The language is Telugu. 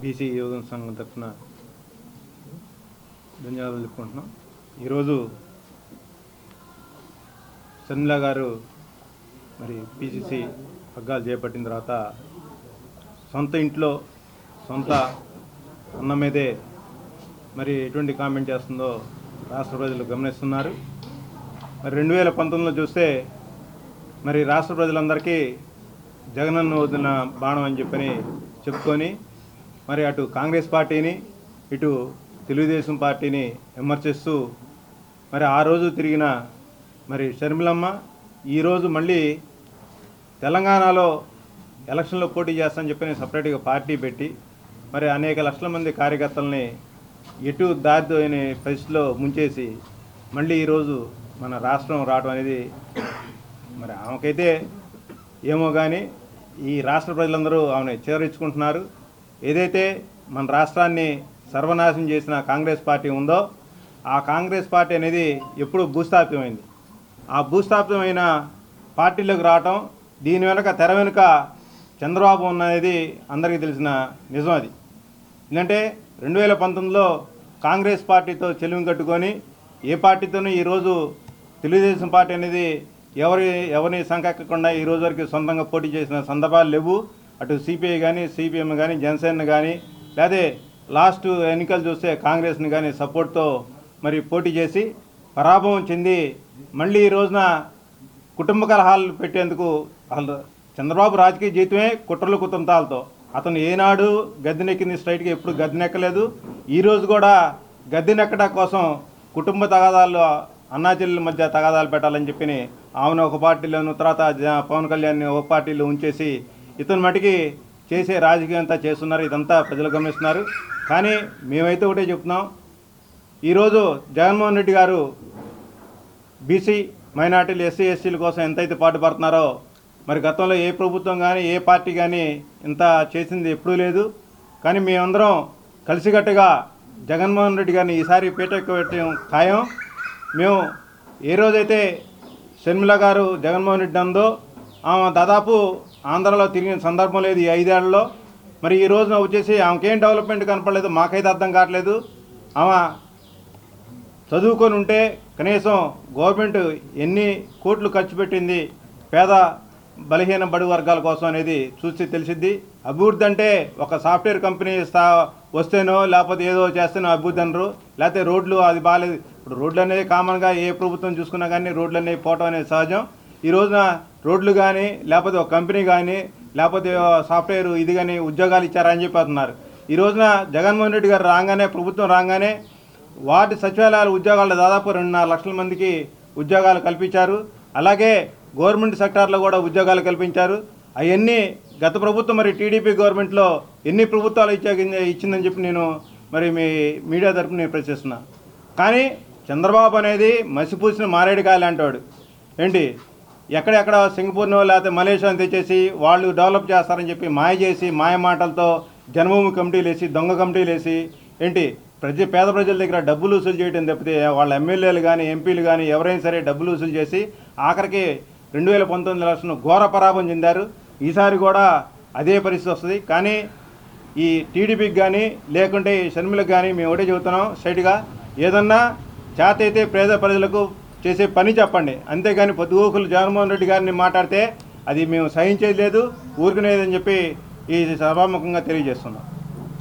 బీసీ యోగం సంఘం తరఫున ధన్యవాదాలు చెప్పుకుంటున్నాం. ఈరోజు షర్మిల గారు మరి పిసిసి పగ్గాలు చేపట్టిన తర్వాత సొంత ఇంట్లో సొంత అన్న మీదే మరి ఎటువంటి కామెంట్ చేస్తుందో రాష్ట్ర ప్రజలు గమనిస్తున్నారు. మరి 2019లో చూస్తే మరి రాష్ట్ర ప్రజలందరికీ జగనన్న వదిలిన బాణం అని చెప్పని చెప్పుకొని మరి అటు కాంగ్రెస్ పార్టీని ఇటు తెలుగుదేశం పార్టీని విమర్శిస్తూ మరి ఆ రోజు తిరిగిన మరి షర్మిలమ్మ ఈరోజు మళ్ళీ తెలంగాణలో ఎలక్షన్లో పోటీ చేస్తానని చెప్పని సపరేట్గా పార్టీ పెట్టి మరి అనేక లక్షల మంది కార్యకర్తలని ఎటు దారిదోయని పరిస్థితిలో ముంచేసి మళ్ళీ ఈరోజు మన రాష్ట్రం రావడం అనేది మరి ఆమెకైతే ఏమో కానీ ఈ రాష్ట్ర ప్రజలందరూ ఆమెను చేరించుకుంటున్నారు. ఏదైతే మన రాష్ట్రాన్ని సర్వనాశనం చేసిన కాంగ్రెస్ పార్టీ ఉందో ఆ కాంగ్రెస్ పార్టీ అనేది ఎప్పుడు భూస్థాపితమైంది. ఆ భూస్థాపితమైన పార్టీలోకి రావటం దీని వెనుక తెర వెనుక చంద్రబాబు ఉన్నది అందరికీ తెలిసిన నిజం. అది ఎందుకంటే 2019లో కాంగ్రెస్ పార్టీతో చెలిమి కట్టుకొని ఏ పార్టీతోనూ ఈరోజు తెలుగుదేశం పార్టీ అనేది ఎవరిని సంకెక్కకుండా ఈ రోజు వరకు సొంతంగా పోటీ చేసిన సందర్భాలు లేవు. అటు సిపిఐ కానీ సిపిఎం కానీ జనసేన కానీ లేదా లాస్ట్ ఎన్నికలు చూస్తే కాంగ్రెస్ని కానీ సపోర్ట్తో మరి పోటీ చేసి పరాభవం చెంది మళ్ళీ ఈ రోజున కుటుంబ కలహాలు పెట్టేందుకు అసలు చంద్రబాబు రాజకీయ జీవితమే కుట్రలు కుతంత్రాలతో. అతను ఏనాడు గద్దెనెక్కింది స్ట్రైట్గా ఎప్పుడు గద్దెనెక్కలేదు. ఈరోజు కూడా గద్దెనెక్కడం కోసం కుటుంబ తగాదాలు అన్నా చెల్లెల మధ్య తగాదాలు పెట్టాలని చెప్పి ఆమెను ఒక పార్టీలోను తర్వాత పవన్ కళ్యాణ్ని ఒక పార్టీలో ఉంచేసి ఇతను మటుకి చేసే రాజకీయం అంతా చేస్తున్నారు. ఇదంతా ప్రజలు గమనిస్తున్నారు. కానీ మేమైతే ఒకటే చెప్తున్నాం, ఈరోజు జగన్మోహన్ రెడ్డి గారు బీసీ మైనార్టీలు ఎస్సీ ఎస్టీల కోసం ఎంతైతే పాటుపడుతున్నారో మరి గతంలో ఏ ప్రభుత్వం కానీ ఏ పార్టీ కానీ ఇంత చేసింది ఎప్పుడూ లేదు. కానీ మేమందరం కలిసికట్టుగా జగన్మోహన్ రెడ్డి గారిని ఈసారి పీటెక్కబెట్టడం ఖాయం. మేము ఏ రోజైతే షర్మిల గారు జగన్మోహన్ రెడ్డి అందో ఆమె దాదాపు ఆంధ్రాలో తిరిగిన సందర్భం లేదు ఈ 5 ఏళ్లలో. మరి ఈ రోజున వచ్చేసి ఆమెకేం డెవలప్మెంట్ కనపడలేదు, మాకైతే అర్థం కావట్లేదు. ఆమె చదువుకొని ఉంటే కనీసం గవర్నమెంట్ ఎన్ని కోట్లు ఖర్చు పెట్టింది పేద బలహీన బడుగు వర్గాల కోసం అనేది చూసి తెలిసిద్ది. అభివృద్ధి అంటే ఒక సాఫ్ట్వేర్ కంపెనీ వస్తేనో లేకపోతే ఏదో చేస్తేనో అభివృద్ధి అనరు, లేకపోతే రోడ్లు అది బాగాలేదు. ఇప్పుడు రోడ్లు అనేది కామన్గా ఏ ప్రభుత్వం చూసుకున్నా కానీ రోడ్లు అనేవి పోవటం అనేది సహజం. ఈ రోజున రోడ్లు కానీ లేకపోతే ఒక కంపెనీ కానీ లేకపోతే సాఫ్ట్వేర్ ఇది కానీ ఉద్యోగాలు ఇచ్చారని చెప్పి అంటున్నారు. ఈ రోజున జగన్మోహన్ రెడ్డి గారు రాగానే ప్రభుత్వం రాగానే వార్డు సచివాలయాల ఉద్యోగాలు దాదాపు 2.5 లక్షల మందికి ఉద్యోగాలు కల్పించారు. అలాగే గవర్నమెంట్ సెక్టార్లో కూడా ఉద్యోగాలు కల్పించారు. అవన్నీ గత ప్రభుత్వం మరి టీడీపీ గవర్నమెంట్లో ఎన్ని ప్రభుత్వాలు ఇచ్చిందని చెప్పి నేను మరి మీ మీడియా తరఫున నేను ప్రశ్నిస్తున్నా. కానీ చంద్రబాబు అనేది మసిపూసిన మారేడుకాయలు అంటాడు. ఏంటి ఎక్కడెక్కడ సింగపూర్నో లేకపోతే మలేషియాని తెచ్చేసి వాళ్ళు డెవలప్ చేస్తారని చెప్పి మాయ చేసి మాయ మాటలతో జన్మభూమి కమిటీలు వేసి దొంగ కమిటీలు వేసి ఏంటి పేద ప్రజల దగ్గర డబ్బులు వసూలు చేయడం తప్పితే వాళ్ళ ఎమ్మెల్యేలు కానీ ఎంపీలు కానీ ఎవరైనా సరే డబ్బులు వసూలు చేసి ఆఖరికి 2019 ఎలక్షన్ ఘోర పరాభం చెందారు. ఈసారి కూడా అదే పరిస్థితి వస్తుంది. కానీ ఈ టీడీపీకి కానీ లేకుంటే ఈ షర్మిలకు కానీ మేము ఒకటే చెబుతున్నాం స్ట్రైట్గా, ఏదన్నా చేత అయితే పేద ప్రజలకు చేసే పని చెప్పండి. అంతేగాని పొద్దుగోకులు జగన్మోహన్ రెడ్డి గారిని మాట్లాడితే అది మేము సహించేది లేదు, ఊరుకునేదని చెప్పి ఈ సభాముఖంగా తెలియజేస్తున్నాం.